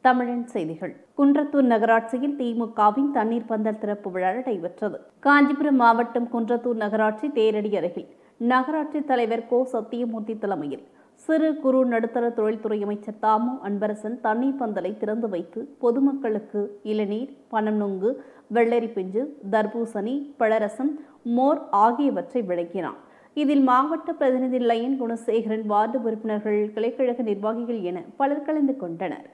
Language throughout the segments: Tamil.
தமிழின் செய்திகள். குன்றத்தூர் நகராட்சியில் திமுகவின் தண்ணீர் பந்தல் திறப்பு விழா நடைபெற்றது. காஞ்சிபுரம் மாவட்டம் குன்றத்தூர் நகராட்சி தேரடி அருகில் நகராட்சி தலைவர் கோ. சத்தியமூர்த்தி தலைமையில் சிறு குறு நடுத்தர தொழில்துறை அமைச்சர் தாமு அன்பரசன் தண்ணீர் பந்தலை திறந்து வைத்து பொதுமக்களுக்கு இளநீர், பனம் நுங்கு, வெள்ளரி பிஞ்சு, தர்பூசணி, பழரசம், மோர் ஆகியவற்றை வழங்கினார். இதில் மாவட்ட பிரதிநிதி லயன் குணசேகரன், வார்டு உறுப்பினர்கள், கிளைக்கழக நிர்வாகிகள் என பலர் கலந்து கொண்டனர்.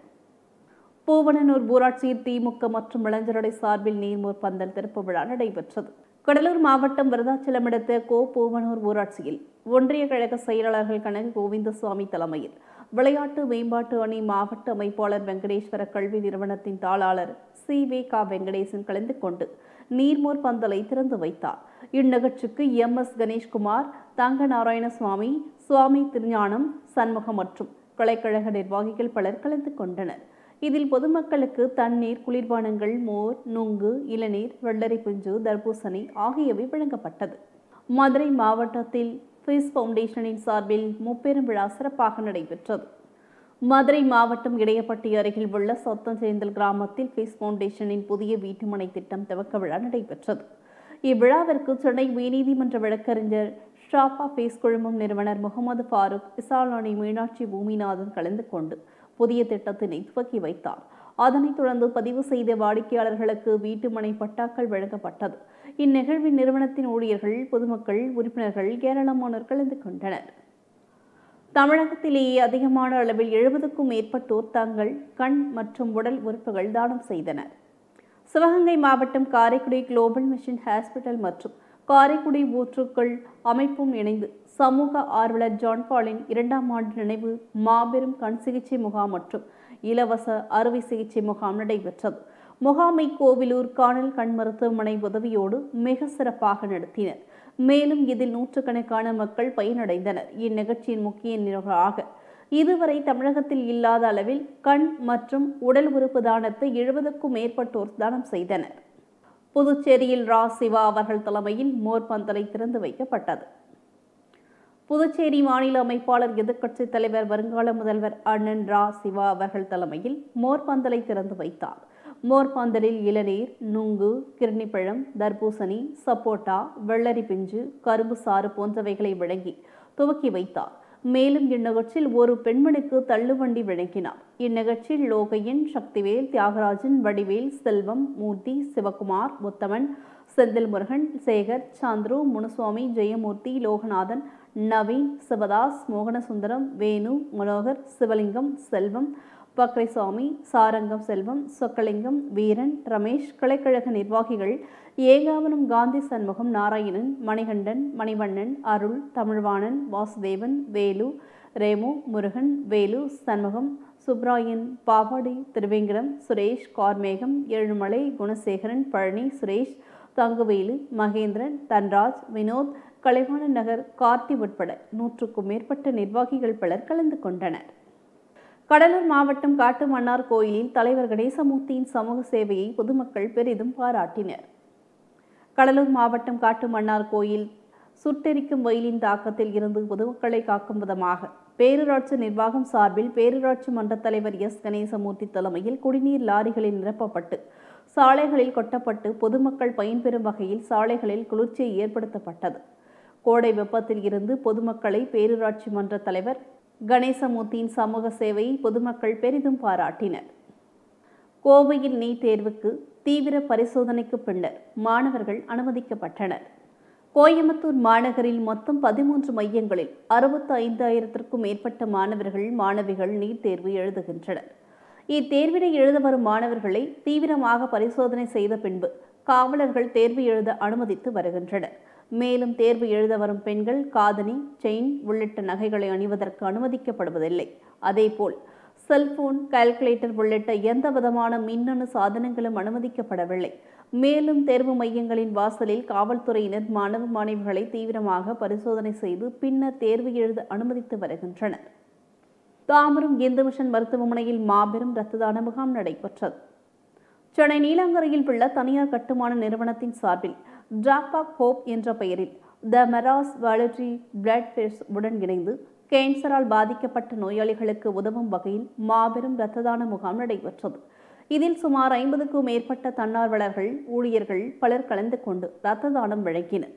பூவனூர் ஊராட்சியில் திமுக மற்றும் இளைஞரடை சார்பில் நீர்மோர் பந்தல் திறப்பு விழா நடைபெற்றது. கடலூர் மாவட்டம் விருதாச்சலம் அடுத்த பூவனூர் ஊராட்சியில் ஒன்றிய கழக செயலாளர்கள் கனக கோவிந்தசுவாமி தலைமையில் விளையாட்டு மேம்பாட்டு அணி மாவட்ட அமைப்பாளர் வெங்கடேஸ்வர கல்வி நிறுவனத்தின் தாளாளர் சி.வே.க. வெங்கடேசன் கலந்து கொண்டு நீர்மோர் பந்தலை திறந்து வைத்தார். இந்நிகழ்ச்சிக்கு எம்.எஸ். கணேஷ்குமார், தங்க நாராயணசுவாமி, சுவாமி திருஞானம், சண்முகம் மற்றும் கிளைக்கழக நிர்வாகிகள் பலர் கலந்து கொண்டனர். இதில் பொதுமக்களுக்கு தண்ணீர், குளிர்பானங்கள், மோர், நுங்கு, இளநீர், வெள்ளரி பிஞ்சு, தர்பூசணி ஆகியவை வழங்கப்பட்டது. மதுரை மாவட்டத்தில் பீஸ் பவுண்டேஷனின் சார்பில் முப்பெரும் விழா சிறப்பாக நடைபெற்றது. மதுரை மாவட்டம் இடையப்பட்டி அருகில் உள்ள சொத்தஞ்சேந்தல் கிராமத்தில் பீஸ் பவுண்டேஷனின் புதிய வீட்டுமனை திட்டம் துவக்க விழா நடைபெற்றது. இவ்விழாவிற்கு சென்னை உயர்நீதிமன்ற வழக்கறிஞர் ஷாப்பா பீஸ் குழுமம் நிறுவனர் முகமது ஃபாரூக், இசாலானி மீனாட்சி பூமிநாதன் கலந்து கொண்டு புதிய திட்டத்தினை துவக்கி வைத்தார். அதனைத் தொடர்ந்து பதிவு செய்த வாடிக்கையாளர்களுக்கு வீட்டுமனை பட்டாக்கள் வழங்கப்பட்டது. இந்நிகழ்வில் நிறுவனத்தின் ஊழியர்கள், பொதுமக்கள், உறுப்பினர்கள் ஏராளமானோர் கலந்து கொண்டனர். தமிழகத்திலேயே அதிகமான அளவில் 70க்கும் மேற்பட்டோர் தங்கள் கண் மற்றும் உடல் உறுப்புகள் தானம் செய்தனர். சிவகங்கை மாவட்டம் காரைக்குடி குளோபல் மிஷன் ஹாஸ்பிட்டல் மற்றும் காரைக்குடி ஊற்றுக்கள் அமைப்பும் இணைந்து சமூக ஆர்வலர் ஜான் பாலின் 2ஆம் ஆண்டு நினைவு மாபெரும் கண் சிகிச்சை முகாம் மற்றும் இலவச அறுவை சிகிச்சை முகாம் நடைபெற்றது. முகாமை கோவிலூர் காணல் கண் மருத்துவமனை உதவியோடு மிக சிறப்பாக நடத்தினர். மேலும் இதில் நூற்றுக்கணக்கான மக்கள் பயனடைந்தனர். இந்நிகழ்ச்சியின் முக்கிய நிகழ்வாக இதுவரை தமிழகத்தில் இல்லாத அளவில் கண் மற்றும் உடல் உறுப்பு தானத்தை 70க்கும் மேற்பட்டோர் தானம் செய்தனர். புதுச்சேரியில் ரா. சிவா அவர்கள் தலைமையில் மோர் பந்தலை திறந்து வைக்கப்பட்டது. புதுச்சேரி மாநில அமைப்பாளர், எதிர்க்கட்சித் தலைவர், வருங்கால முதல்வர் அண்ணன் ரா. சிவா அவர்கள் தலைமையில் மோர் பந்தலை திறந்து வைத்தார். மோர் பந்தலில் இளநீர், நுங்கு, கிர்னிப்பழம், தர்பூசணி, சப்போட்டா, வெள்ளரி பிஞ்சு, கரும்பு சாறு போன்றவைகளை வழங்கி துவக்கி வைத்தார். மேலும் இந்நிகழ்ச்சியில் ஒரு பெண்மணிக்கு தள்ளுவண்டி வழங்கினார். இந்நிகழ்ச்சியில் லோகையன், சக்திவேல், தியாகராஜன், வடிவேல், செல்வம், மூர்த்தி, சிவகுமார், முத்தமன், செந்தில் முருகன், சேகர், சந்துரு, முனுசுவாமி, ஜெயமூர்த்தி, லோகநாதன், நவீன், சிவதாஸ், மோகனசுந்தரம், வேணு, மனோகர், சிவலிங்கம், செல்வம், பக்ரைசாமி, சாரங்கம் செல்வம், சொக்கலிங்கம், வீரன், ரமேஷ், கிளைக்கழக நிர்வாகிகள் ஏகாவனம், காந்தி, சண்முகம், நாராயணன், மணிகண்டன், மணிவண்ணன், அருள், தமிழ்வாணன், வாசுதேவன், வேலு, ரேமு, முருகன், வேலு, சண்முகம், சுப்ராயன், பாவாடி, திருவேங்கடம், சுரேஷ், கார்மேகம், ஏழுமலை, குணசேகரன், பழனி, சுரேஷ், தங்குவேலு, மகேந்திரன், தன்ராஜ், வினோத், கலைவாணன் நகர், கார்த்தி உட்பட 100க்கும் மேற்பட்ட நிர்வாகிகள் பலர் கலந்து கொண்டனர். கடலூர் மாவட்டம் காட்டுமன்னார் கோயிலில் தலைவர் கணேசமூர்த்தியின் சமூக சேவையை பொதுமக்கள் பெரிதும் பாராட்டினர். கடலூர் மாவட்டம் காட்டுமன்னார் கோயில் சுட்டெரிக்கும் வெயிலின் தாக்கத்தில் இருந்து பொதுமக்களை காக்கும் விதமாக பேரூராட்சி நிர்வாகம் சார்பில் பேரூராட்சி மன்ற தலைவர் எஸ். கணேசமூர்த்தி தலைமையில் குடிநீர் லாரிகளில் நிரப்பப்பட்டு சாலைகளில் கொட்டப்பட்டு பொதுமக்கள் பயன்பெறும் வகையில் சாலைகளில் குளிர்ச்சியை ஏற்படுத்தப்பட்டது. கோடை வெப்பத்தில் இருந்து பொதுமக்களை பேரூராட்சி மன்ற தலைவர் கணேசமூர்த்தியின் சமூக சேவையை பொதுமக்கள் பெரிதும் பாராட்டினர். கோவையில் நீட் தேர்வுக்கு தீவிர பரிசோதனைக்கு பின்னர் மாணவர்கள் அனுமதிக்கப்பட்டனர். கோயம்புத்தூர் மாநகரில் மொத்தம் 13 மையங்களில் 65,000க்கும் மேற்பட்ட மாணவர்கள், மாணவிகள் நீட் தேர்வு எழுதுகின்றனர். இத்தேர்வினை எழுத வரும் மாணவர்களை தீவிரமாக பரிசோதனை செய்த பின்பு காவலர்கள் தேர்வு எழுத அனுமதித்து வருகின்றனர். மேலும் தேர்வு எழுத வரும் பெண்கள் காதணி, செயின் உள்ளிட்ட நகைகளை அணிவதற்கு அனுமதிக்கப்படுவதில்லை. அதேபோல் செல்போன், கால்குலேட்டர் உள்ளிட்ட எந்த விதமான மின்னணு சாதனங்களும் அனுமதிக்கப்படவில்லை. மேலும் தேர்வு மையங்களின் வாசலில் காவல்துறையினர் மாணவ மாணவிகளை தீவிரமாக பரிசோதனை செய்து பின்னர் தேர்வு எழுத அனுமதித்து வருகின்றனர். தாம்பரம் இந்து மிஷன் மருத்துவமனையில் மாபெரும் இரத்த தான முகாம் நடைபெற்றது. சென்னை நீலாங்கரையில் உள்ள தனியார் கட்டுமான நிறுவனத்தின் சார்பில் டிராப் ஆஃப் ஹோப் என்ற பெயரில் த மெராஸ் வாலட்டரி பிளட் ஃபெஸ்ட் உடன் இணைந்து கேன்சரால் பாதிக்கப்பட்ட நோயாளிகளுக்கு உதவும் வகையில் மாபெரும் இரத்த தான முகாம் நடைபெற்றது. இதில் சுமார் 50க்கும் மேற்பட்ட தன்னார்வலர்கள், ஊழியர்கள் பலர் கலந்து கொண்டு இரத்த தானம் வழங்கினர்.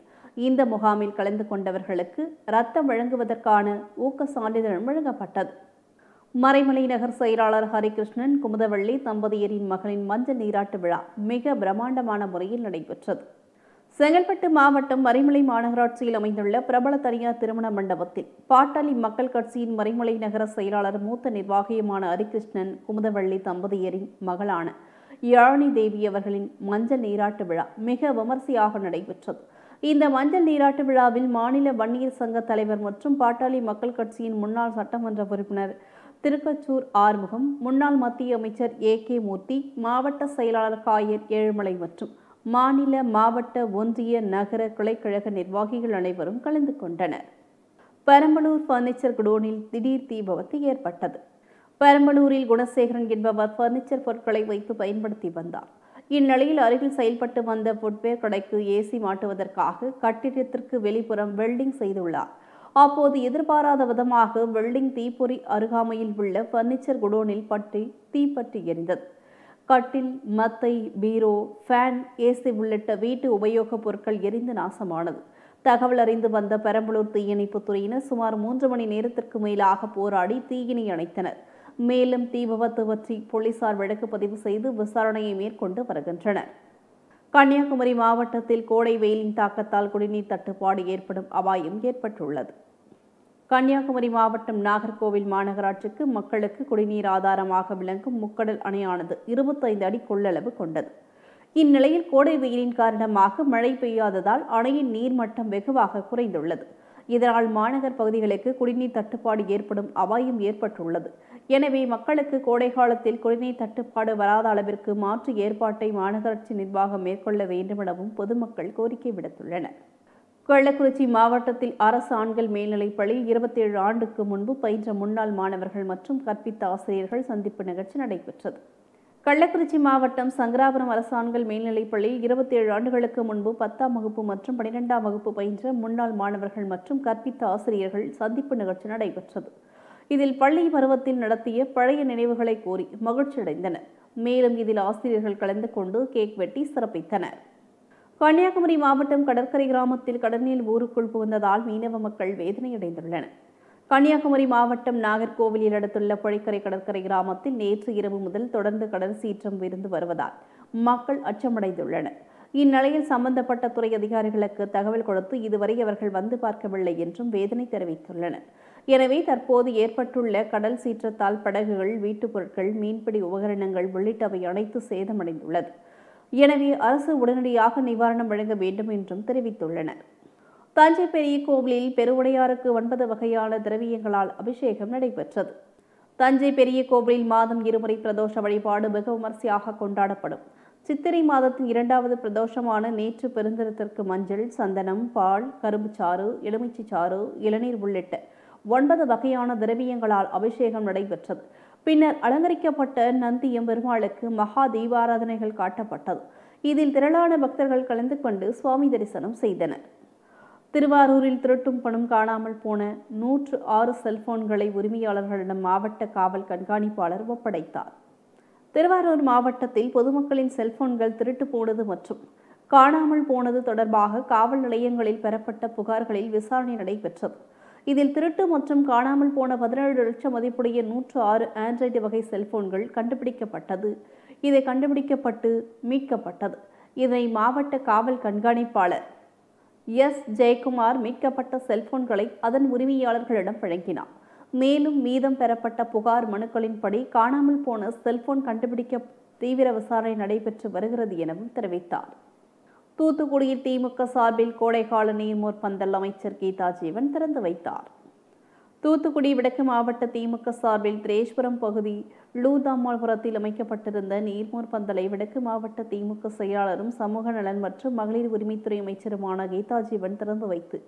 இந்த முகாமில் கலந்து கொண்டவர்களுக்கு இரத்தம் வழங்குவதற்கான ஊக்க சான்றிதழ் வழங்கப்பட்டது. மறைமலை நகர் செயலாளர் ஹரிகிருஷ்ணன், குமுதவள்ளி தம்பதியரின் மகளின் மஞ்சள் நீராட்டு விழா மிக பிரம்மாண்டமான முறையில் நடைபெற்றது. செங்கல்பட்டு மாவட்டம் மறைமலை மாநகராட்சியில் அமைந்துள்ள பிரபல தனியார் திருமண மண்டபத்தில் பாட்டாளி மக்கள் கட்சியின் மறைமலை நகர செயலாளர் மூத்த நிர்வாகியுமான ஹரிகிருஷ்ணன், குமுதவள்ளி தம்பதியரின் மகளான யாழினி தேவி அவர்களின் மஞ்சள் நீராட்டு விழா மிக விமர்சையாக நடைபெற்றது. இந்த மஞ்சள் நீராட்டு விழாவில் மாநில வன்னியர் சங்க தலைவர் மற்றும் பாட்டாளி மக்கள் கட்சியின் முன்னாள் சட்டமன்ற உறுப்பினர் திருக்கச்சூர் ஆறுமுகம், முன்னாள் மத்திய அமைச்சர் AK மூர்த்தி, மாவட்ட செயலாளர் காயர் ஏழுமலை மற்றும் மாநில, மாவட்ட, ஒன்றிய, நகர கிளைக்கழக நிர்வாகிகள் அனைவரும் கலந்து கொண்டனர். பெரம்பலூர் பர்னிச்சர் குடோனில் திடீர் தீ விபத்து ஏற்பட்டது. பெரம்பலூரில் குணசேகரன் என்பவர் பர்னிச்சர் பொருட்களை வைத்து பயன்படுத்தி வந்தார். இந்நிலையில் அருகில் செயல்பட்டு வந்த ஃபுட்வேர் கடைக்கு AC மாட்டுவதற்காக கட்டிடத்திற்கு வெளிப்புறம் வெல்டிங் செய்துள்ளார். அப்போது எதிர்பாராத விதமாக வெல்டிங் தீப்பொறி அருகாமையில் உள்ள பர்னிச்சர் குடோனில் தீப்பற்றி எரிந்தது. கட்டில், மத்தை, பீரோ, ஃபேன், AC உள்ளிட்ட வீட்டு உபயோகப் பொருட்கள் எரிந்து நாசமானது. தகவல் அறிந்து வந்த பெரம்பலூர் தீயணைப்புத் துறையினர் சுமார் 3 மணி நேரத்திற்கு மேலாக போராடி தீயினை அணைத்தனர். மேலும் தீ விபத்து பற்றி போலீசார் வழக்கு பதிவு செய்து விசாரணையை மேற்கொண்டு வருகின்றனர். கன்னியாகுமரி மாவட்டத்தில் கோடை வெயிலின் தாக்கத்தால் குடிநீர் தட்டுப்பாடு ஏற்படும் அபாயம் ஏற்பட்டுள்ளது. கன்னியாகுமரி மாவட்டம் நாகர்கோவில் மாநகராட்சிக்கு மக்களுக்கு குடிநீர் ஆதாரமாக விளங்கும் முக்கடல் அணையானது 25 அடி கொள்ளளவு கொண்டது. இந்நிலையில் கோடை வெயிலின் காரணமாக மழை பெய்யாததால் அணையின் நீர்மட்டம் வெகுவாக குறைந்துள்ளது. இதனால் மாநகர் பகுதிகளுக்கு குடிநீர் தட்டுப்பாடு ஏற்படும் அபாயம் ஏற்பட்டுள்ளது. எனவே மக்களுக்கு கோடை காலத்தில் குடிநீர் தட்டுப்பாடு வராத அளவிற்கு மாற்று ஏற்பாட்டை மாநகராட்சி நிர்வாகம் மேற்கொள்ள வேண்டும் எனவும் பொதுமக்கள் கோரிக்கை விடுத்துள்ளனர். கள்ளக்குறிச்சி மாவட்டத்தில் அரசு ஆண்கள் மேல்நிலைப்பள்ளியில் 27 ஆண்டுக்கு முன்பு பயின்ற முன்னாள் மாணவர்கள் மற்றும் கற்பித்த ஆசிரியர்கள் சந்திப்பு நிகழ்ச்சி நடைபெற்றது. கள்ளக்குறிச்சி மாவட்டம் சங்கராபுரம் அரசு ஆண்கள் மேல்நிலைப்பள்ளியில் 27 ஆண்டுகளுக்கு முன்பு 10ஆம் வகுப்பு மற்றும் 12ஆம் வகுப்பு பயின்ற முன்னாள் மாணவர்கள் மற்றும் கற்பித்த ஆசிரியர்கள் சந்திப்பு நிகழ்ச்சி நடைபெற்றது. இதில் பள்ளி பருவத்தில் நடத்திய பழைய நினைவுகளை கூறி மகிழ்ச்சியடைந்தனர். மேலும் இதில் ஆசிரியர்கள் கலந்து கொண்டு கேக் வெட்டி சிறப்பித்தனர். கன்னியாகுமரி மாவட்டம் கடற்கரை கிராமத்தில் கடலில் ஊருக்குள் புகுந்ததால் மீனவ மக்கள் வேதனையடைந்துள்ளனர். கன்னியாகுமரி மாவட்டம் நாகர்கோவிலில் அடுத்துள்ள பொழிக்கரை கடற்கரை கிராமத்தில் நேற்று இரவு முதல் தொடர்ந்து கடல் சீற்றம் இருந்து வருவதால் மக்கள் அச்சமடைந்துள்ளனர். இந்நிலையில் சம்பந்தப்பட்ட துறை அதிகாரிகளுக்கு தகவல் கொடுத்து இதுவரை அவர்கள் வந்து பார்க்கவில்லை என்றும் வேதனை தெரிவித்துள்ளனர். எனவே தற்போது ஏற்பட்டுள்ள கடல் சீற்றத்தால் படகுகள், வீட்டுப் பொருட்கள், மீன்பிடி உபகரணங்கள் உள்ளிட்டவை அனைத்து சேதமடைந்துள்ளது. எனவே அரசு உடனடியாக நிவாரணம் வழங்க வேண்டும் என்றும் தெரிவித்துள்ளனர். தஞ்சை பெரிய கோவிலில் பெருவுடையாருக்கு 9 வகையான திரவியங்களால் அபிஷேகம் நடைபெற்றது. தஞ்சை பெரிய கோவிலில் மாதம் 2 முறை பிரதோஷ வழிபாடு வெகு விமர்சையாக கொண்டாடப்படும். சித்திரை மாதத்தின் 2வது பிரதோஷமான நேற்று பெருந்திரத்திற்கு மஞ்சள், சந்தனம், பால், கரும்புச்சாறு, எலுமிச்சைச்சாறு, இளநீர் உள்ளிட்ட 9 வகையான திரவியங்களால் அபிஷேகம் நடைபெற்றது. பின்னர் அலங்கரிக்கப்பட்ட நந்தியம் பெருமாளுக்கு மகா தீபாராதனைகள் காட்டப்பட்டது. இதில் திரளான பக்தர்கள் கலந்து கொண்டு சுவாமி தரிசனம் செய்தனர். திருவாரூரில் திருட்டும் பணம் காணாமல் போன 106 செல்போன்களை உரிமையாளர்களிடம் மாவட்ட காவல் கண்காணிப்பாளர் ஒப்படைத்தார். திருவாரூர் மாவட்டத்தில் பொதுமக்களின் செல்போன்கள் திருட்டு போனது மற்றும் காணாமல் போனது தொடர்பாக காவல் நிலையங்களில் பெறப்பட்ட புகார்களில் விசாரணை நடைபெற்றது. இதில் திருட்டு மற்றும் காணாமல் போன 17 லட்சம் மதிப்புடைய 106 ஆண்ட்ராய்டு வகை செல்போன்கள் கண்டுபிடிக்கப்பட்டது. இதை கண்டுபிடிக்கப்பட்டு மீட்கப்பட்டது. இதனை மாவட்ட காவல் கண்காணிப்பாளர் ஜெயக்குமார் மீட்கப்பட்ட செல்போன்களை அதன் உரிமையாளர்களிடம் வழங்கினார். மேலும் மீதம் பெறப்பட்ட புகார் மனுக்களின்படி காணாமல் போன செல்போன் கண்டுபிடிக்க தீவிர விசாரணை நடைபெற்று வருகிறது எனவும் தெரிவித்தார். தூத்துக்குடியில் திமுக சார்பில் கோடைகால நீர்மோர் பந்தல் அமைச்சர் கீதா ஜீவன் திறந்து வைத்தார். தூத்துக்குடி வடக்கு மாவட்ட திமுக சார்பில் திரேஸ்வரம் பகுதி லூதாமாள்புரத்தில் அமைக்கப்பட்டிருந்த நீர்மோர் பந்தலை வடக்கு மாவட்ட திமுக செயலாளரும் சமூக நலன் மற்றும் மகளிர் உரிமைத்துறை அமைச்சருமான கீதா ஜீவன் திறந்து வைத்து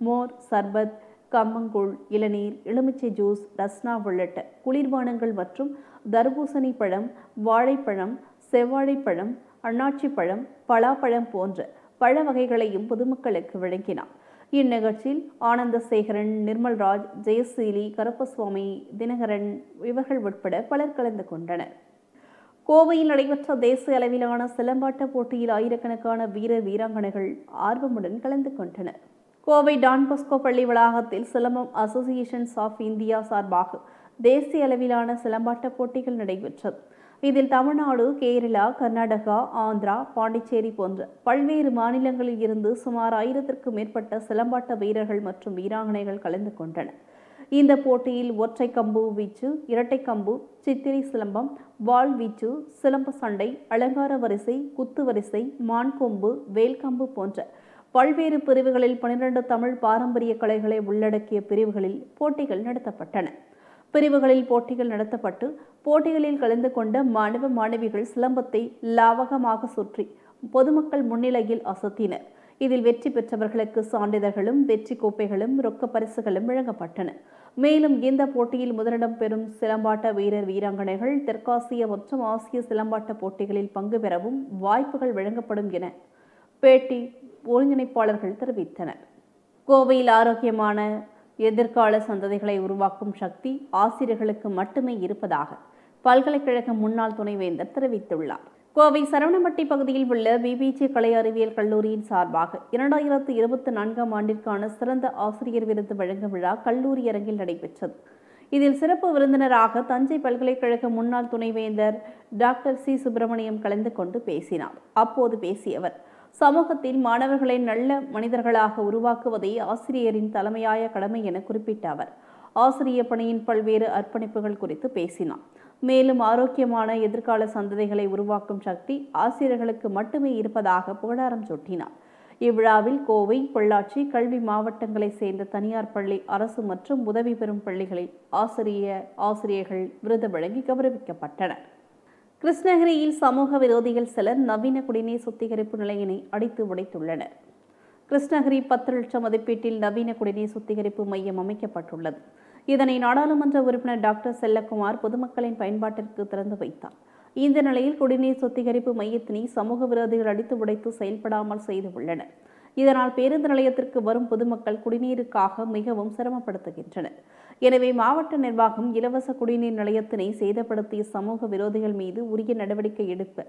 மோர், சர்பத், கம்மங்கூழ், இளநீர், எலுமிச்சை ஜூஸ், ரஸ்னா உள்ளிட்ட குளிர்பானங்கள் மற்றும் தர்பூசணி பழம், வாழைப்பழம், செவ்வாழைப்பழம், அண்ணாச்சி பழம், பலாப்பழம் போன்ற பழ வகைகளையும் பொதுமக்களுக்கு வழங்கினார். இந்நிகழ்ச்சியில் ஆனந்தசேகரன், நிர்மல்ராஜ், ஜெயசீலி, கருப்பசுவாமி, தினகரன் இவர்கள் உட்பட பலர் கலந்து கொண்டனர். கோவையில் நடைபெற்ற தேசிய அளவிலான சிலம்பாட்ட போட்டியில் ஆயிரக்கணக்கான வீரர் வீராங்கனைகள் ஆர்வமுடன் கலந்து கொண்டனர். கோவை டான் பாஸ்கோ பள்ளி வளாகத்தில் சிலம்பம் அசோசியேஷன்ஸ் ஆஃப் இந்தியா சார்பாக தேசிய அளவிலான சிலம்பாட்ட போட்டிகள் நடைபெற்றது. இதில் தமிழ்நாடு, கேரளா, கர்நாடகா, ஆந்திரா, பாண்டிச்சேரி போன்ற பல்வேறு மாநிலங்களில் இருந்து சுமார் 1000க்கும் மேற்பட்ட சிலம்பாட்ட வீரர்கள் மற்றும் வீராங்கனைகள் கலந்து கொண்டனர். இந்த போட்டியில் ஒற்றை கம்பு வீச்சு, இரட்டை கம்பு, சித்திரை சிலம்பம், வாள் வீச்சு, சிலம்ப சண்டை, அலங்கார வரிசை, குத்து வரிசை, மான்கொம்பு, வேல்கம்பு போன்ற பல்வேறு பிரிவுகளில் 12 தமிழ் பாரம்பரிய கலைகளை உள்ளடக்கிய பிரிவுகளில் போட்டிகள் நடத்தப்பட்டன. பிரிவுகளில் போட்டிகள் நடத்தப்பட்டு போட்டிகளில் கலந்து கொண்ட மாணவ மாணவிகள் சிலம்பத்தை லாவகமாக சுற்றி பொதுமக்கள் முன்னிலையில் அசத்தினர். இதில் வெற்றி பெற்றவர்களுக்கு சான்றிதழ்களும் வெற்றி கோப்பைகளும் ரொக்க பரிசுகளும் வழங்கப்பட்டன. மேலும் இந்த போட்டியில் முதலிடம் பெறும் சிலம்பாட்ட வீரர் வீராங்கனைகள் தெற்காசிய மற்றும் ஆசிய சிலம்பாட்ட போட்டிகளில் பங்கு பெறவும் வாய்ப்புகள் வழங்கப்படும் என பேட்டி ஒருங்கிணைப்பாளர்கள் தெரிவித்தனர். கோவையில் ஆரோக்கியமான எதிர்கால சந்ததிகளை உருவாக்கும் சக்தி ஆசிரியர்களுக்கு மட்டுமே இருப்பதாக பல்கலைக்கழக முன்னாள் துணைவேந்தர் தெரிவித்துள்ளார். கோவை சரவணம்பட்டி பகுதியில் உள்ள பிபிஜி கலை அறிவியல் கல்லூரியின் சார்பாக 2024ஆம் ஆண்டிற்கான சிறந்த ஆசிரியர் விருது வழங்கும் விழா கல்லூரி அரங்கில் நடைபெற்றது. இதில் சிறப்பு விருந்தினராக தஞ்சை பல்கலைக்கழக முன்னாள் துணைவேந்தர் டாக்டர் சி. சுப்பிரமணியம் கலந்து கொண்டு பேசினார். அப்போது பேசிய அவர், சமூகத்தில் மாணவர்களை நல்ல மனிதர்களாக உருவாக்குவதே ஆசிரியரின் தலைமையாய கடமை என குறிப்பிட்ட அவர் ஆசிரியர் பணியின் பல்வேறு அர்ப்பணிப்புகள் குறித்து பேசினார். மேலும் ஆரோக்கியமான எதிர்கால சந்ததிகளை உருவாக்கும் சக்தி ஆசிரியர்களுக்கு மட்டுமே இருப்பதாக புகழாரம் சூட்டினார். இவ்விழாவில் கோவை, பொள்ளாச்சி, கல்வி மாவட்டங்களை சேர்ந்த தனியார் பள்ளி, அரசு மற்றும் உதவி பெறும் பள்ளிகளில் ஆசிரியர்கள் விருது வழங்கி கௌரவிக்கப்பட்டனர். கிருஷ்ணகிரியில் சமூக விரோதிகள் சிலர் நவீன குடிநீர் சுத்திகரிப்பு நிலையினை அடித்து உடைத்துள்ளனர். கிருஷ்ணகிரி 10 லட்சம் மதிப்பீட்டில் நவீன குடிநீர் சுத்திகரிப்பு மையம் அமைக்கப்பட்டுள்ளது. இதனை நாடாளுமன்ற உறுப்பினர் டாக்டர் செல்லக்குமார் பொதுமக்களின் பயன்பாட்டிற்கு திறந்து வைத்தார். இந்த நிலையில் குடிநீர் சுத்திகரிப்பு மையத்தினை சமூக விரோதிகள் அடித்து உடைத்து செயல்படாமல் செய்துள்ளனர். இதனால் பேருந்து நிலையத்திற்கு வரும் பொதுமக்கள் குடிநீருக்காக மிகவும் சிரமப்படுத்துகின்றனர். எனவே மாவட்ட நிர்வாகம் இலவச குடிநீர் நிலையத்தினை சேதப்படுத்திய சமூக விரோதிகள் மீது உரிய நடவடிக்கை எடுப்ப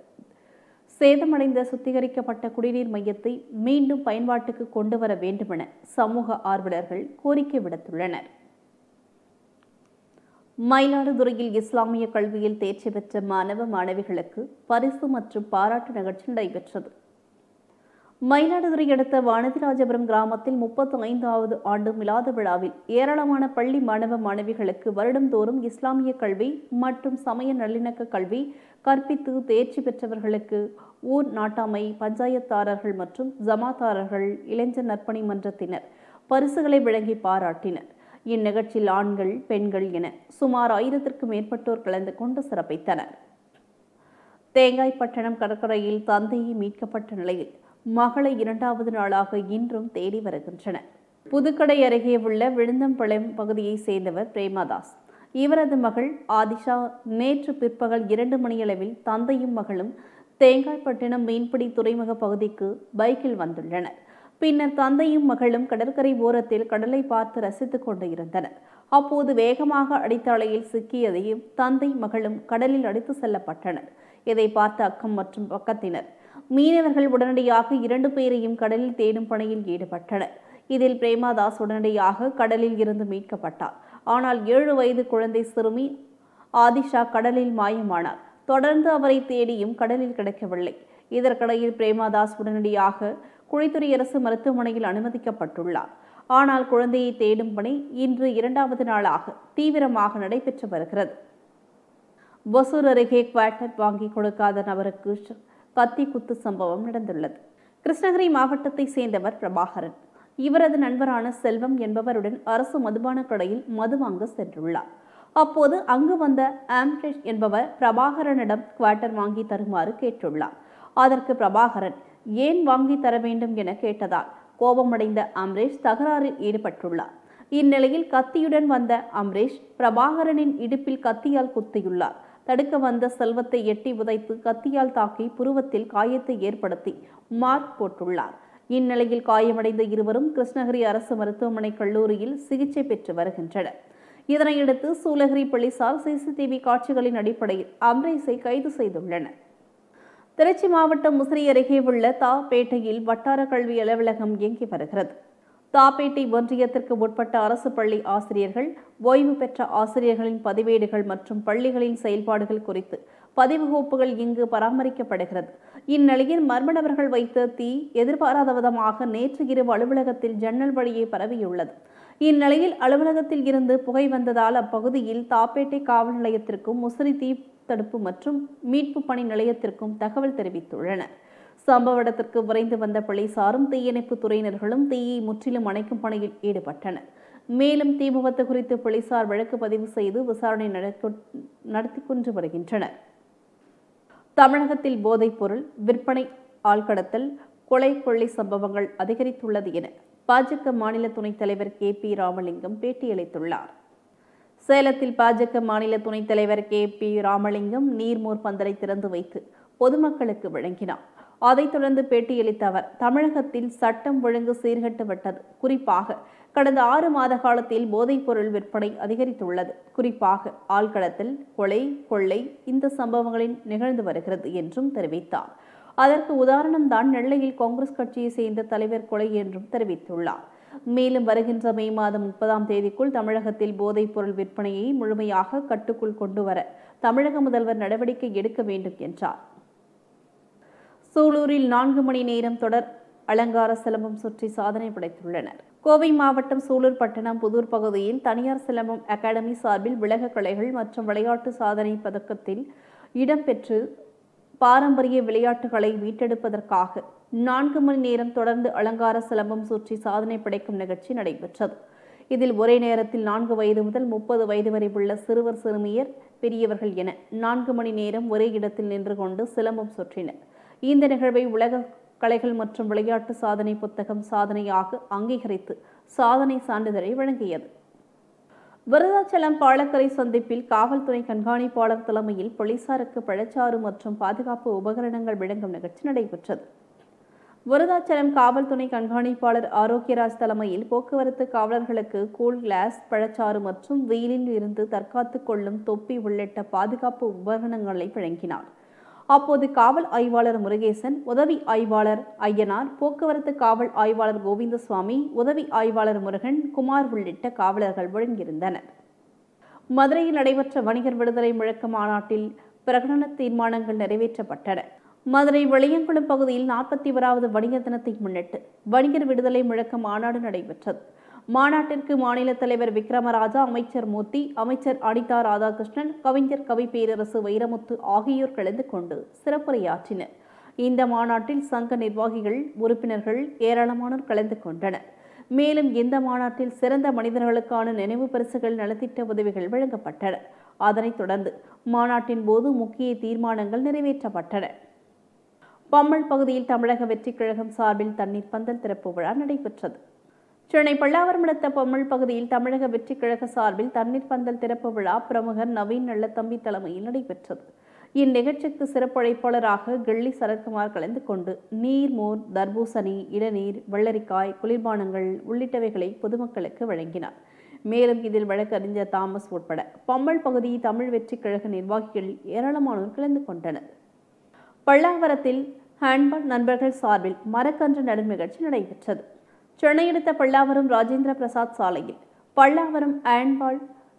சேதமடைந்த சுத்திகரிக்கப்பட்ட குடிநீர் மையத்தை மீண்டும் பயன்பாட்டுக்கு கொண்டு வர வேண்டுமென சமூக ஆர்வலர்கள் கோரிக்கை விடுத்துள்ளனர். மயிலாடுதுறையில் இஸ்லாமிய கல்வியில் தேர்ச்சி பெற்ற மாணவ மாணவிகளுக்கு பரிசு மற்றும் பாராட்டு நிகழ்ச்சி நடைபெற்றது. மயிலாடுதுறை அடுத்த வானதிராஜபுரம் கிராமத்தில் 35வது ஆண்டு மிலாது விழாவில் ஏராளமான பள்ளி மாணவ மாணவிகளுக்கு வருடந்தோறும் இஸ்லாமிய கல்வி மற்றும் சமய நல்லிணக்க கல்வி கற்பித்து தேர்ச்சி பெற்றவர்களுக்கு ஊர் நாட்டாமை, பஞ்சாயத்தாரர்கள் மற்றும் ஜமாத்தாரர்கள், இளைஞர் நற்பணி மன்றத்தினர் பரிசுகளை வழங்கி பாராட்டினர். இந்நிகழ்ச்சியில் ஆண்கள், பெண்கள் என சுமார் 1000க்கும் மேற்பட்டோர் கலந்து கொண்டு சிறப்பித்தனர். தேங்காய்பட்டணம் கடற்கரையில் தந்தையை மீட்கப்பட்ட நிலையில் மகளை 2வது நாளாக இன்றும் தேடி வருகின்றனர். புதுக்கடை அருகே உள்ள விழுந்தம்பாளையம் பகுதியைச் சேர்ந்தவர் பிரேமாதாஸ். இவரது மகள் ஆதிஷா நேற்று பிற்பகல் 2 மணியளவில் தந்தையும் மகளும் தேங்காய்பட்டணம் மீன்பிடி துறைமுக பகுதிக்கு பைக்கில் வந்துள்ளனர். பின்னர் தந்தையும் மகளும் கடற்கரை ஓரத்தில் கடலை பார்த்து ரசித்துக் கொண்டு இருந்தனர். அப்போது வேகமாக அடித்த அலையில் சிக்கியதையும் தந்தை மகளும் கடலில் அடித்து செல்லப்பட்டனர். இதை பார்த்த அக்கம் மற்றும் பக்கத்தினர் மீனவர்கள் உடனடியாக 2 பேரையும் கடலில் தேடும் பணியில் ஈடுபட்டனர். இதில் பிரேமாதாஸ் உடனடியாக கடலில் இருந்து மீட்கப்பட்டார். ஆனால் 7 வயது குழந்தை சிறுமி ஆதிஷா கடலில் மாயமானார். தொடர்ந்து அவரை தேடியும் கடலில் கிடைக்கவில்லை. இதற்கிடையில் பிரேமாதாஸ் உடனடியாக குழித்துறை அரசு மருத்துவமனையில் அனுமதிக்கப்பட்டுள்ளார். ஆனால் குழந்தையை தேடும் பணி இன்று 2வது நாளாக தீவிரமாக நடைபெற்று வருகிறது. ஒசூர் அருகே குவார்ட்டர் வாங்கி கொடுக்காத நபருக்கு கத்தி குத்து சம்பவம் நடந்துள்ளது. கிருஷ்ணகிரி மாவட்டத்தை சேர்ந்தவர் பிரபாகரன். இவரது நண்பரான செல்வம் என்பவருடன் அரசு மதுபான கடையில் மது வாங்க சென்றுள்ளார். அப்போது அங்கு வந்த ஆம்ரேஷ் என்பவர் பிரபாகரனிடம் குவார்ட்டர் வாங்கி தருமாறு கேட்டுள்ளார். அதற்கு பிரபாகரன் ஏன் வாங்கி தர வேண்டும் என கேட்டதால் கோபமடைந்த அம்ரேஷ் தகராறில் ஈடுபட்டுள்ளார். இந்நிலையில் கத்தியுடன் வந்த அம்ரேஷ் பிரபாகரனின் இடுப்பில் கத்தியால் குத்தியுள்ளார். தடுக்க வந்த செல்வத்தை எட்டி உதைத்து கத்தியால் தாக்கி புருவத்தில் காயத்தை ஏற்படுத்தி மார்க் போட்டுள்ளார். இந்நிலையில் காயமடைந்த இருவரும் கிருஷ்ணகிரி அரசு மருத்துவமனை கல்லூரியில் சிகிச்சை பெற்று வருகின்றனர். இதனையடுத்து சூலகிரி போலீசார் சிசிடிவி காட்சிகளின் அடிப்படையில் அம்ரேஸை கைது செய்துள்ளனர். திருச்சி மாவட்டம் முசிறி அருகே உள்ள தாப்பேட்டையில் வட்டார கல்வி அலுவலகம் இயங்கி வருகிறது. தாப்பேட்டை ஒன்றியத்திற்கு உட்பட்ட அரசு பள்ளி ஆசிரியர்கள், ஓய்வு பெற்ற ஆசிரியர்களின் பதிவேடுகள் மற்றும் பள்ளிகளின் செயல்பாடுகள் குறித்து பதிவு கோப்புகள் இங்கு பராமரிக்கப்படுகிறது. இந்நிலையில் மர்ம நபர்கள் வைத்த தீ எதிர்பாராத விதமாக நேற்று இரவு அலுவலகத்தில் ஜன்னல் வழியே பரவியுள்ளது. இந்நிலையில் அலுவலகத்தில் இருந்து புகை வந்ததால் அப்பகுதியில் தாப்பேட்டை காவல் நிலையத்திற்கும் முசிறி தீ தடுப்பு மற்றும் மீட்பு பணி நிலையத்திற்கும் தகவல் தெரிவித்துள்ளனர். சம்பவ இடத்திற்கு விரைந்து வந்த போலீசாரும் தீயணைப்பு துறையினர்களும் தீயை முற்றிலும் அணைக்கும் பணியில் ஈடுபட்டனர். மேலும் தீ விபத்து குறித்து போலீசார் வழக்கு பதிவு செய்து விசாரணை நடத்தி கொண்டு வருகின்றனர். தமிழகத்தில் போதைப் பொருள் விற்பனை, ஆள்கடத்தல், கொலை கொள்ளை சம்பவங்கள் அதிகரித்துள்ளது என பாஜக மாநில துணைத் தலைவர் KP ராமலிங்கம் பேட்டியளித்துள்ளார். சேலத்தில் பாஜக மாநில துணைத் தலைவர் KP ராமலிங்கம் நீர்மோர் பந்தலை திறந்து வைத்து பொதுமக்களுக்கு வழங்கினார். அதைத் தொடர்ந்து பேட்டியளித்த அவர், தமிழகத்தில் சட்டம் ஒழுங்கு சீர்கெட்டு விட்டது. குறிப்பாக கடந்த 6 மாத காலத்தில் போதைப் பொருள் விற்பனை அதிகரித்துள்ளது. குறிப்பாக ஆள்கடத்தல், கொலை, கொள்ளை இந்த சம்பவங்களில் நிகழ்ந்து வருகிறது என்றும் தெரிவித்தார். அதற்கு உதாரணம்தான் நெல்லையில் காங்கிரஸ் கட்சியை சேர்ந்த தலைவர் கொலை என்றும் தெரிவித்துள்ளார். மேலும் வருகின்ற மே மாதம் 30ஆம் தேதிக்குள் தமிழகத்தில் போதைப் பொருள் விற்பனையை முழுமையாக கட்டுக்குள் கொண்டுவர தமிழக முதல்வர் நடவடிக்கை எடுக்க வேண்டும் என்றார். சூலூரில் 4 மணி நேரம் தொடர் அலங்கார சிலம்பம் சுற்றி சாதனை படைத்துள்ளனர். கோவை மாவட்டம் சூலூர் பட்டணம் புதூர் பகுதியில் தனியார் சிலம்பம் அகாடமி சார்பில் விலக கலைகள் மற்றும் விளையாட்டு சாதனை பதக்கத்தில் இடம்பெற்று பாரம்பரிய விளையாட்டுகளை மீட்டெடுப்பதற்காக 4 மணி நேரம் தொடர்ந்து அலங்கார சிலம்பம் சுற்றி சாதனை படைக்கும் நிகழ்ச்சி நடைபெற்றது. இதில் ஒரே நேரத்தில் 4 வயது முதல் 30 வயது வரை உள்ள சிறுவர், சிறுமியர், பெரியவர்கள் என 4 மணி நேரம் ஒரே இடத்தில் நின்று கொண்டு சிலம்பம் சுற்றினர். இந்த நிகழ்வை உலக கலைகள் மற்றும் விளையாட்டு சாதனை புத்தகம் சாதனையாக அங்கீகரித்து சாதனை சான்றிதழை வழங்கியது. விருதாச்சலம் பாலக்கரை சந்திப்பில் காவல்துறை கண்காணிப்பாளர் தலைமையில் போலீசாருக்கு பழச்சாறு மற்றும் பாதுகாப்பு உபகரணங்கள் வழங்கும் நிகழ்ச்சி நடைபெற்றது. விருதாச்சலம் காவல்துறை கண்காணிப்பாளர் ஆரோக்கியராஜ் தலைமையில் போக்குவரத்து காவலர்களுக்கு கூல் கிளாஸ், பழச்சாறு மற்றும் வெயிலில் இருந்து தற்காத்துக் கொள்ளும் தொப்பி உள்ளிட்ட பாதுகாப்பு உபகரணங்களை வழங்கினார். அப்போது காவல் ஆய்வாளர் முருகேசன், உதவி ஆய்வாளர் ஐயனார், போக்குவரத்து காவல் ஆய்வாளர் கோவிந்தசுவாமி, உதவி ஆய்வாளர் முருகன், குமார் உள்ளிட்ட காவலர்கள் வழங்கியிருந்தனர். மதுரையில் நடைபெற்ற வணிகர் விடுதலை முழக்க மாநாட்டில் பிரகடன தீர்மானங்கள் நிறைவேற்றப்பட்டன. மதுரை வெளியங்குளம் பகுதியில் 41வது வணிகர் தினத்தை முன்னிட்டு வணிகர் விடுதலை முழக்க மாநாடு நடைபெற்றது. மாநாட்டிற்கு மாநில தலைவர் விக்ரமராஜா, அமைச்சர் மூர்த்தி, அமைச்சர் அனிதா ராதாகிருஷ்ணன், கவிஞர் கவி பேரரசு வைரமுத்து ஆகியோர் கலந்து கொண்டு சிறப்புரையாற்றினர். இந்த மாநாட்டில் சங்க நிர்வாகிகள், உறுப்பினர்கள் ஏராளமானோர் கலந்து கொண்டனர். மேலும் இந்த மாநாட்டில் சிறந்த மனிதர்களுக்கான நினைவு பரிசுகள், நலத்திட்ட உதவிகள் வழங்கப்பட்டன. அதனைத் தொடர்ந்து மாநாட்டின் போது முக்கிய தீர்மானங்கள் நிறைவேற்றப்பட்டன. பம்மல் பகுதியில் தமிழக வெற்றிக் கழகம் சார்பில் தண்ணீர் பந்தல் திறப்பு விழா நடைபெற்றது. சென்னை பல்லாவரம் அடுத்த பம்மல் பகுதியில் தமிழக வெற்றிக் கழக சார்பில் தண்ணீர் பந்தல் திறப்பு விழா பிரமுகர் நவீன் நல்லதம்பி தலைமையில் நடைபெற்றது. இந்நிகழ்ச்சிக்கு சிறப்பு அழைப்பாளராக கிள்ளி சரத்குமார் கலந்து கொண்டு நீர்மோர், தர்பூசணி, இளநீர், வெள்ளரிக்காய், குளிர்பானங்கள் உள்ளிட்டவைகளை பொதுமக்களுக்கு வழங்கினார். மேலும் இதில் வழக்கறிஞர் தாமஸ் உட்பட பம்மல் பகுதி தமிழ் வெற்றிக் கழக நிர்வாகிகள் ஏராளமானோர் கலந்து கொண்டனர். பல்லாவரத்தில் ஹேண்ட்பால் நண்பர்கள் சார்பில் மரக்கன்று நடும் நிகழ்ச்சி நடைபெற்றது. சென்னை அடுத்த பல்லாவரம் ராஜேந்திர பிரசாத் சாலையில் பல்லாவரம் ஹேண்ட்பால்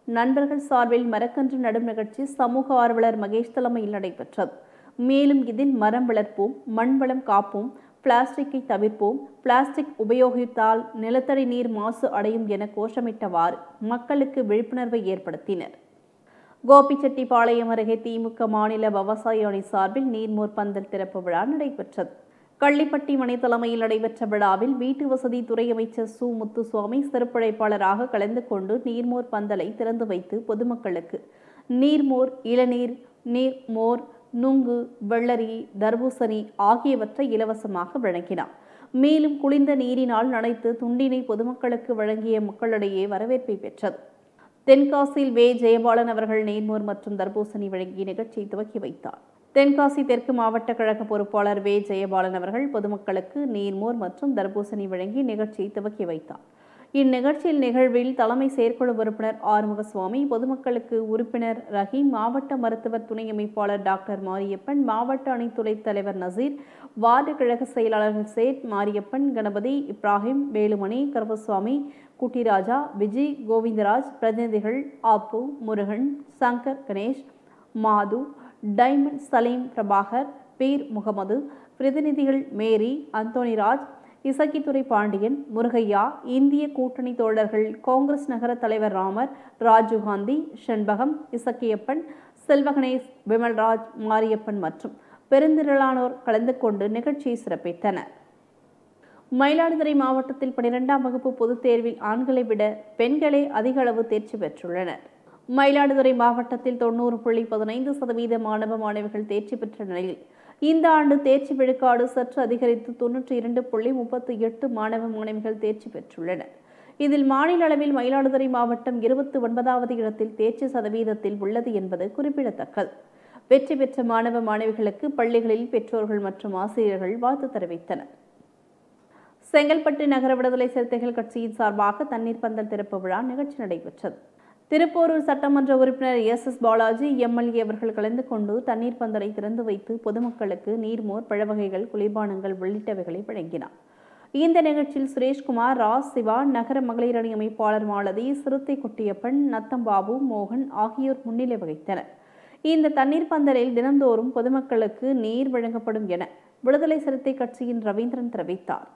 நண்பர்கள் சார்பில் மரக்கன்று நடும் நிகழ்ச்சி சமூக ஆர்வலர் மகேஷ் தலைமையில் நடைபெற்றது. மேலும் இதில் மரம் வளர்ப்போம், மண் வளம் காப்போம், பிளாஸ்டிக்கை தவிர்ப்போம், பிளாஸ்டிக் உபயோகித்தால் நிலத்தடி நீர் மாசு அடையும் என கோஷமிட்டவாறு மக்களுக்கு விழிப்புணர்வை ஏற்படுத்தினர். கோபிச்செட்டிப்பாளையம் அருகே திமுக மாநில விவசாய அணி சார்பில் நீர்மோர் பந்தல் திறப்பு விழா நடைபெற்றது. கள்ளிப்பட்டி மணி தலைமையில் நடைபெற்ற விழாவில் வீட்டு வசதி துறை அமைச்சர் சு. முத்துசுவாமி சிறப்பழைப்பாளராக கலந்து கொண்டு நீர்மோர் பந்தலை திறந்து வைத்து பொதுமக்களுக்கு நீர்மோர், இளநீர், நீர்மோர், நுங்கு, வெள்ளரி, தர்பூசணி ஆகியவற்றை இலவசமாக வழங்கினார். மேலும் குளிர்ந்த நீரினால் நனைத்து துண்டினை பொதுமக்களுக்கு வழங்கிய மக்களிடையே வரவேற்பை பெற்றது. தென்காசியில் வே. ஜெயபாலன் அவர்கள் நீர்மோர் மற்றும் தர்பூசணி வழங்கிய நிகழ்ச்சியை துவக்கி வைத்தார். தென்காசி தெற்கு மாவட்ட கழக பொறுப்பாளர் வே ஜெயபாலன் அவர்கள் பொதுமக்களுக்கு நீர்மோர் மற்றும் தர்பூசணி வழங்கி நிகழ்ச்சியை துவக்கி வைத்தார். இந்நிகழ்ச்சியில் நிகழ்வில் தலைமை செயற்குழு உறுப்பினர் ஆறுமுகசுவாமி, பொதுமக்களுக்கு உறுப்பினர் ரஹீம், மாவட்ட மருத்துவர் துணை அமைப்பாளர் டாக்டர் மாரியப்பன், மாவட்ட அணித்துறை தலைவர் நசீர், வார்டு கழக செயலாளர்கள் சேட், மாரியப்பன், கணபதி, இப்ராஹிம், வேலுமணி, கருப்பசுவாமி, குட்டிராஜா, விஜய், கோவிந்தராஜ், பிரதிநிதிகள் ஆப்பு, முருகன், சங்கர், கணேஷ், மாது, டைமண்ட், சலீம், பிரபாகர், பீர் முகமது, பிரதிநிதிகள் மேரி, அந்தோணிராஜ், இசக்கித்துறை பாண்டியன், முருகையா, இந்திய கூட்டணி தோழர்கள், காங்கிரஸ் நகர தலைவர் ராமர், ராஜீவ்காந்தி, ஷண்பகம், இசக்கியப்பன், செல்வகணேஷ், விமல்ராஜ், மாரியப்பன் மற்றும் பெருந்திரளானோர் கலந்து கொண்டு நிகழ்ச்சியை சிறப்பித்தனர். மயிலாடுதுறை மாவட்டத்தில் 12ஆம் வகுப்பு பொதுத் தேர்வில் ஆண்களை விட பெண்களே அதிக அளவு தேர்ச்சி பெற்றுள்ளனர். மயிலாடுதுறை மாவட்டத்தில் 90.15% மாணவ மாணவிகள் தேர்ச்சி பெற்ற நிலையில் இந்த ஆண்டு தேர்ச்சி விழுக்காடு சற்று அதிகரித்து 92.38 மாணவ மாணவிகள் தேர்ச்சி பெற்றுள்ளனர். இதில் மாநில அளவில் மயிலாடுதுறை மாவட்டம் 29வது இடத்தில் தேர்ச்சி சதவீதத்தில் உள்ளது என்பது குறிப்பிடத்தக்கது. வெற்றி பெற்ற மாணவ மாணவிகளுக்கு பள்ளிகளில் பெற்றோர்கள் மற்றும் ஆசிரியர்கள் வாழ்த்து தெரிவித்தனர். செங்கல்பட்டு நகர விடுதலை சிறுத்தைகள் கட்சியின் சார்பாக தண்ணீர் பந்தல் திறப்பு விழா நிகழ்ச்சி நடைபெற்றது. திருப்போரூர் சட்டமன்ற உறுப்பினர் எஸ். பாலாஜி எம்எல்ஏ அவர்கள் கலந்து கொண்டு தண்ணீர் பந்தலை திறந்து வைத்து பொதுமக்களுக்கு நீர்மோர், பழவகைகள், குளிர்பானங்கள் உள்ளிட்டவைகளை வழங்கினார். இந்த நிகழ்ச்சியில் சுரேஷ்குமார், ராஸ், சிவா, நகர மகளிர் அணி அமைப்பாளர் மாலதி, சிறுத்தை குட்டியப்பன், நத்தம்பாபு, மோகன் ஆகியோர் முன்னிலை வகித்தனர். இந்த தண்ணீர் பந்தலில் தினந்தோறும் பொதுமக்களுக்கு நீர் வழங்கப்படும் என விடுதலை சிறுத்தை கட்சியின் ரவீந்திரன் தெரிவித்தார்.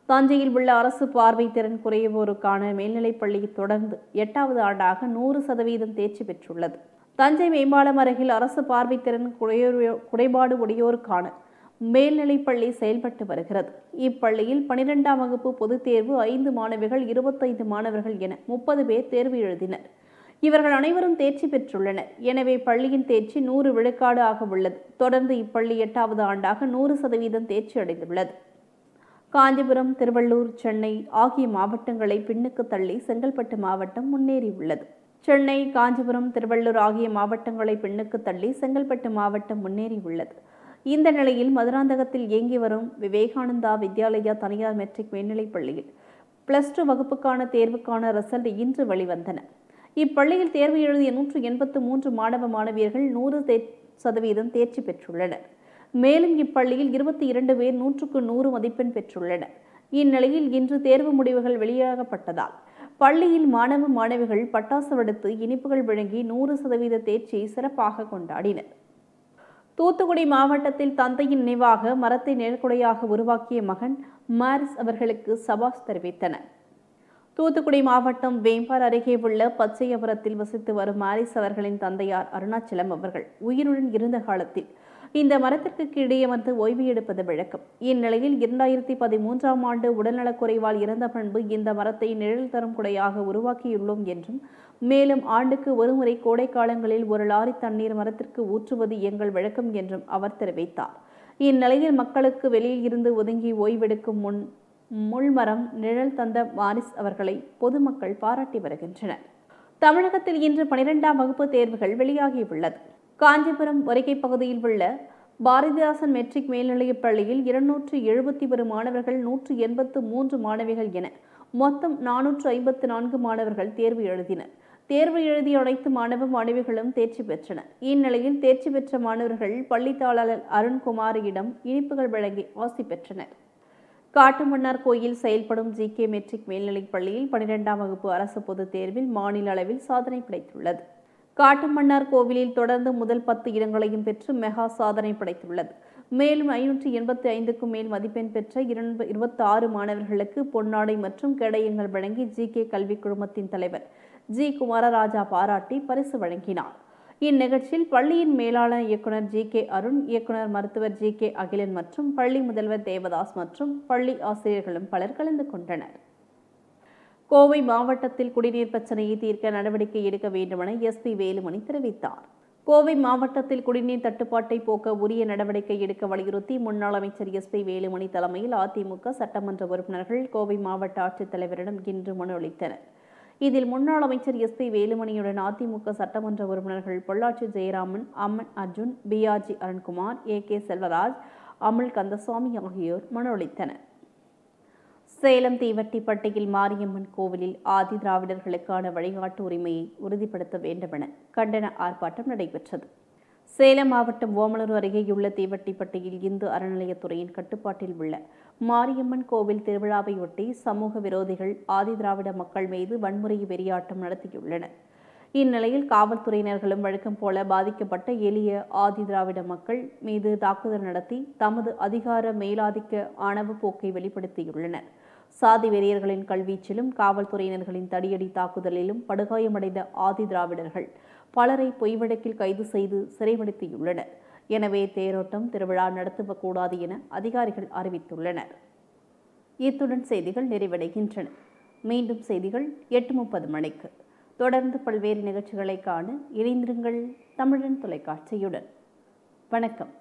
தஞ்சையில் உள்ள அரசு பார்வை திறன் குறைவோருக்கான மேல்நிலைப் பள்ளி தொடர்ந்து 8வது ஆண்டாக 100% தேர்ச்சி பெற்றுள்ளது. தஞ்சை மேம்பாலம் அருகில் அரசு பார்வை திறன் குறைபாடு உடையோருக்கான மேல்நிலைப் பள்ளி செயல்பட்டு வருகிறது. இப்பள்ளியில் 12ஆம் வகுப்பு பொதுத் தேர்வு 5 மாணவிகள், 25 மாணவர்கள் என 30 பேர் தேர்வு எழுதினர். இவர்கள் அனைவரும் தேர்ச்சி பெற்றுள்ளனர். எனவே பள்ளியின் தேர்ச்சி 100 விழுக்காடு ஆக உள்ளது. தொடர்ந்து இப்பள்ளி 8வது ஆண்டாக 100% தேர்ச்சி அடைந்துள்ளது. காஞ்சிபுரம், திருவள்ளூர், சென்னை ஆகிய மாவட்டங்களை பின்னுக்கு தள்ளி செங்கல்பட்டு மாவட்டம் முன்னேறியுள்ளது. சென்னை, காஞ்சிபுரம், திருவள்ளூர் ஆகிய மாவட்டங்களை பின்னுக்கு தள்ளி செங்கல்பட்டு மாவட்டம் முன்னேறியுள்ளது. இந்த நிலையில் மதுராந்தகத்தில் இயங்கி வரும் விவேகானந்தா வித்யாலயா தனியார் மெட்ரிக் மேல்நிலைப் பள்ளியில் +2 வகுப்புக்கான தேர்வுக்கான ரிசல்ட் இன்று வெளிவந்தன. இப்பள்ளியில் தேர்வு எழுதிய 183 மாணவ மாணவியர்கள் 100% தேர்ச்சி பெற்றுள்ளனர். மேலும் இப்பள்ளியில் 22 பேர் 100க்கு 100 மதிப்பெண் பெற்றுள்ளனர். இந்நிலையில் இன்று தேர்வு முடிவுகள் வெளியாகப்பட்டதால் பள்ளியில் மாணவ மாணவிகள் பட்டாசு வெடித்து இனிப்புகள் வழங்கி 100% தேர்ச்சியை சிறப்பாக கொண்டாடினர். தூத்துக்குடி மாவட்டத்தில் தந்தையின் நினைவாக மரத்தை நேர்கொடையாக உருவாக்கிய மகன் மாரிஸ் அவர்களுக்கு சபாஷ் தெரிவித்தனர். தூத்துக்குடி மாவட்டம் வேம்பார் அருகே உள்ள பச்சையபுரத்தில் வசித்து வரும் மாரிஸ் அவர்களின் தந்தையார் அருணாச்சலம் அவர்கள் உயிருடன் இருந்த காலத்தில் இந்த மரத்திற்கு கீழே அமர்ந்து ஓய்வு எடுப்பது வழக்கம். இந்நிலையில் 2013ஆம் ஆண்டு உடல்நலக்குறைவால் இறந்த பின்பு இந்த மரத்தை நிழல் தரும் குடையாக உருவாக்கியுள்ளோம் என்றும், மேலும் ஆண்டுக்கு ஒருமுறை கோடை காலங்களில் 1 லாரி தண்ணீர் மரத்திற்கு ஊற்றுவது எங்கள் வழக்கம் என்றும் அவர் தெரிவித்தார். இந்நிலையில் மக்களுக்கு வெளியில் இருந்து ஒதுங்கி ஓய்வெடுக்கும் முள்மரம் நிழல் தந்த மாரிஸ் அவர்களை பொதுமக்கள் பாராட்டி வருகின்றனர். தமிழகத்தில் இன்று 12ஆம் வகுப்பு தேர்வுகள் வெளியாகியுள்ளது. காஞ்சிபுரம் ஒரிகை பகுதியில் உள்ள பாரதிதாசன் மெட்ரிக் மேல்நிலைப் பள்ளியில் 271 மாணவர்கள், 183 மாணவிகள் என மொத்தம் 454 மாணவர்கள் தேர்வு எழுதினர். தேர்வு எழுதிய அனைத்து மாணவ மாணவிகளும் தேர்ச்சி பெற்றனர். இந்நிலையில் தேர்ச்சி பெற்ற மாணவர்கள் பள்ளி தாளாளர் அருண்குமாரியிடம் இனிப்புகள் வழங்கி ஆசி பெற்றனர். காட்டுமன்னார் கோயில் செயல்படும் ஜி.கே. மெட்ரிக் மேல்நிலைப் பள்ளியில் 12ஆம் வகுப்பு அரசு பொதுத் தேர்வில் மாநில அளவில் சாதனை படைத்துள்ளது. காட்டுமன்னார் கோவிலில் தொடர்ந்து முதல் 10 இடங்களையும் பெற்று மெகா சாதனை படைத்துள்ளது. மேலும் 585க்கும் மேல் மதிப்பெண் பெற்ற 26 மாணவர்களுக்கு பொன்னாடை மற்றும் கேடயங்கள் வழங்கி ஜி.கே. கல்விக் குழுமத்தின் தலைவர் ஜி. குமாரராஜா பாராட்டி பரிசு வழங்கினார். இந்நிகழ்ச்சியில் பள்ளியின் மேலாளர் இயக்குனர் ஜி.கே. அருண், இயக்குனர் மருத்துவர் ஜி.கே. அகிலன் மற்றும் பள்ளி முதல்வர் தேவதாஸ் மற்றும் பள்ளி ஆசிரியர்களும் பலர் கலந்து கொண்டனர். கோவை மாவட்டத்தில் குடிநீர் பிரச்சனையை தீர்க்க நடவடிக்கை எடுக்க வேண்டுமென எஸ்.பி. வேலுமணி தெரிவித்தார். கோவை மாவட்டத்தில் குடிநீர் தட்டுப்பாட்டை போக்க உரிய நடவடிக்கை எடுக்க வலியுறுத்தி முன்னாள் அமைச்சர் எஸ்.பி. வேலுமணி தலைமையில் அதிமுக சட்டமன்ற உறுப்பினர்கள் கோவை மாவட்ட ஆட்சித்தலைவரிடம் இன்று மனு அளித்தனர். இதில் முன்னாள் அமைச்சர் SP வேலுமணியுடன் அதிமுக சட்டமன்ற உறுப்பினர்கள் பொள்ளாச்சி ஜெயராமன், அம்மன் அர்ஜுன், BRG அருண்குமார், AK செல்வராஜ், அமுல் கந்தசாமி ஆகியோர் மனு அளித்தனர். சேலம் தீவட்டிப்பட்டியில் மாரியம்மன் கோவிலில் ஆதி திராவிடர்களுக்கான வழிகாட்டு உரிமையை உறுதிப்படுத்த வேண்டுமென கண்டன ஆர்ப்பாட்டம் நடைபெற்றது. சேலம் மாவட்டம் ஓமலூர் அருகேயுள்ள தீவட்டிப்பட்டியில் இந்து அறநிலையத்துறையின் கட்டுப்பாட்டில் உள்ள மாரியம்மன் கோவில் திருவிழாவையொட்டி சமூக விரோதிகள் ஆதி திராவிட மக்கள் மீது வன்முறை வெறியாட்டம் நடத்தியுள்ளனர். இந்நிலையில் காவல்துறையினர்களும் வழக்கம் போல பாதிக்கப்பட்ட எளிய ஆதி திராவிட மக்கள் மீது தாக்குதல் நடத்தி தமது அதிகார மேலாதிக்க ஆணவ போக்கை வெளிப்படுத்தியுள்ளனர். சாதி வெறியர்களின் கல்வீச்சிலும் காவல்துறையினர்களின் தடியடி தாக்குதலிலும் படுகாயமடைந்த ஆதி திராவிடர்கள் பலரை பொய் வழக்கில் கைது செய்து சிறைப்படுத்தியுள்ளனர். எனவே தேரோட்டம், திருவிழா நடத்தக்கூடாது என அதிகாரிகள் அறிவித்துள்ளனர். இத்துடன் செய்திகள் நிறைவடைகின்றன. மீண்டும் செய்திகள் 8:30 மணிக்கு. தொடர்ந்து பல்வேறு நிகழ்ச்சிகளை காண இணைந்திருங்கள் தமிழன் தொலைக்காட்சியுடன். வணக்கம்.